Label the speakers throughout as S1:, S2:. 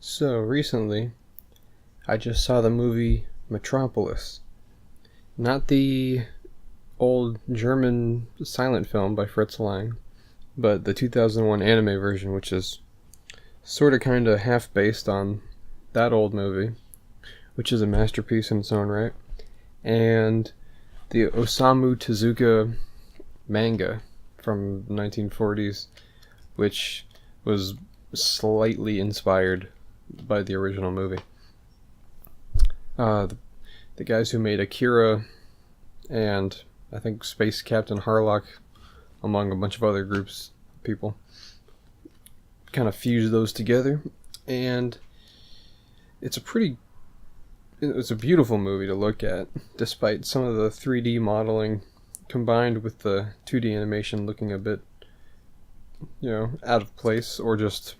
S1: So recently, I just saw the movie Metropolis. Not the old German silent film by Fritz Lang, but the 2001 anime version, which is sort of kind of half based on that old movie, which is a masterpiece in its own right, and the Osamu Tezuka manga from the 1940s, which was slightly inspired by the original movie. The guys who made Akira and I think Space Captain Harlock, among a bunch of other groups of people, kind of fused those together, and it's a beautiful movie to look at, despite some of the 3D modeling combined with the 2D animation looking a bit, out of place, or just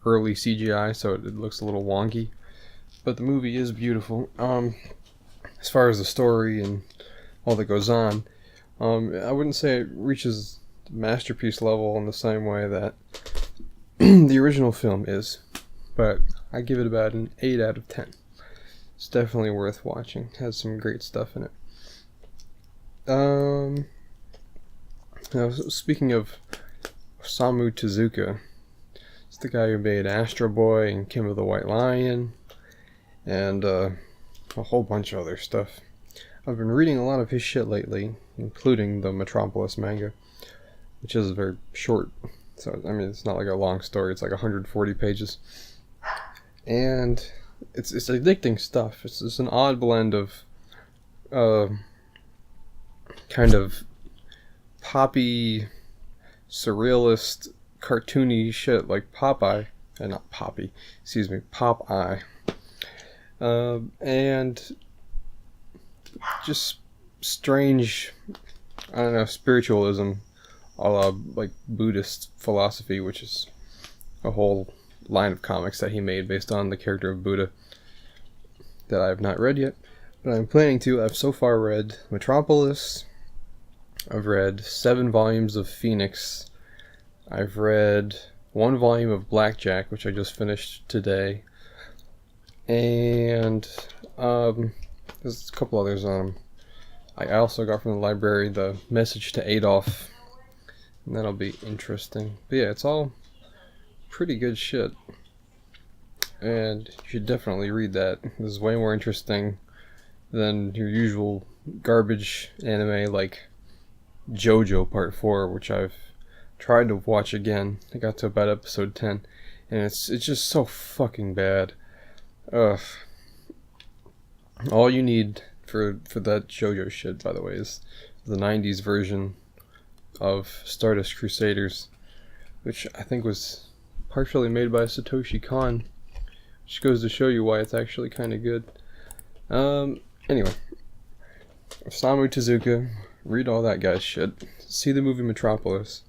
S1: early CGI, so it looks a little wonky. But the movie is beautiful. As far as the story and all that goes on, I wouldn't say it reaches masterpiece level in the same way that the original film is, but I give it about an 8 out of 10. It's definitely worth watching. It has some great stuff in it. Now, speaking of Osamu Tezuka, it's the guy who made Astro Boy and Kim of the White Lion, and a whole bunch of other stuff. I've been reading a lot of his shit lately, including the Metropolis manga, which is very short. So, it's not like a long story. It's like 140 pages. And it's addicting stuff. It's just an odd blend of kind of poppy, surrealist, cartoony shit like Popeye. Not Poppy. Excuse me. Popeye. And just strange, spiritualism, a la like Buddhist philosophy, which is a whole line of comics that he made based on the character of Buddha that I have not read yet, but I'm planning to. I've so far read Metropolis, I've read 7 volumes of Phoenix, I've read 1 volume of Blackjack, which I just finished today, and there's a couple others on them. I also got from the library the Message to Adolf, and that'll be interesting. But yeah, it's all pretty good shit, and you should definitely read that. This is way more interesting than your usual garbage anime like JoJo Part 4, which I've tried to watch again. I got to about episode 10, and it's just so fucking bad. Ugh. All you need for that JoJo shit, by the way, is the 90s version of Stardust Crusaders, which I think was partially made by Satoshi Kon, which goes to show you why it's actually kind of good. Anyway, Osamu Tezuka, read all that guy's shit, see the movie Metropolis.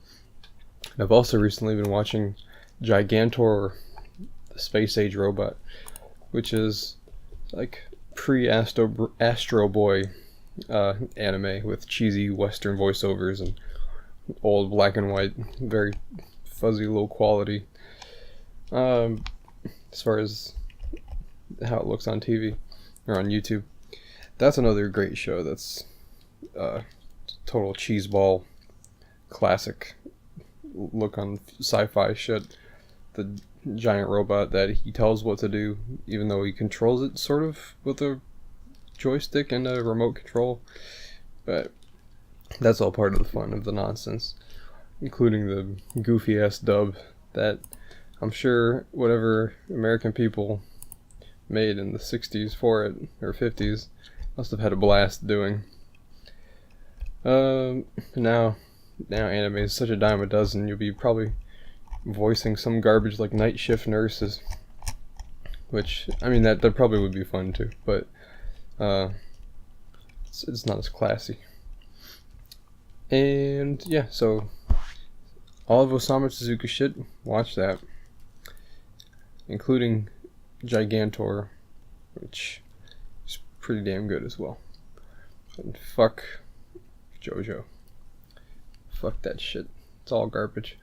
S1: And I've also recently been watching Gigantoooooooooooor, the space age robot, which is like pre-Astro Boy anime with cheesy Western voiceovers and old black and white, very fuzzy, low quality. As far as how it looks on TV or on YouTube, that's another great show. That's total cheeseball classic look on sci-fi shit. The giant robot that he tells what to do, even though he controls it sort of with a joystick and a remote control. But that's all part of the fun of the nonsense, including the goofy ass dub that I'm sure whatever American people made in the 60s for it, or 50s, must have had a blast doing. Now anime is such a dime a dozen, you'll be probably voicing some garbage like night shift nurses, which, that probably would be fun too, but it's not as classy. And yeah, so all of Osamu Tezuka shit, watch that, including Gigantoooooooooooor, which is pretty damn good as well. And fuck JoJo. Fuck that shit. It's all garbage.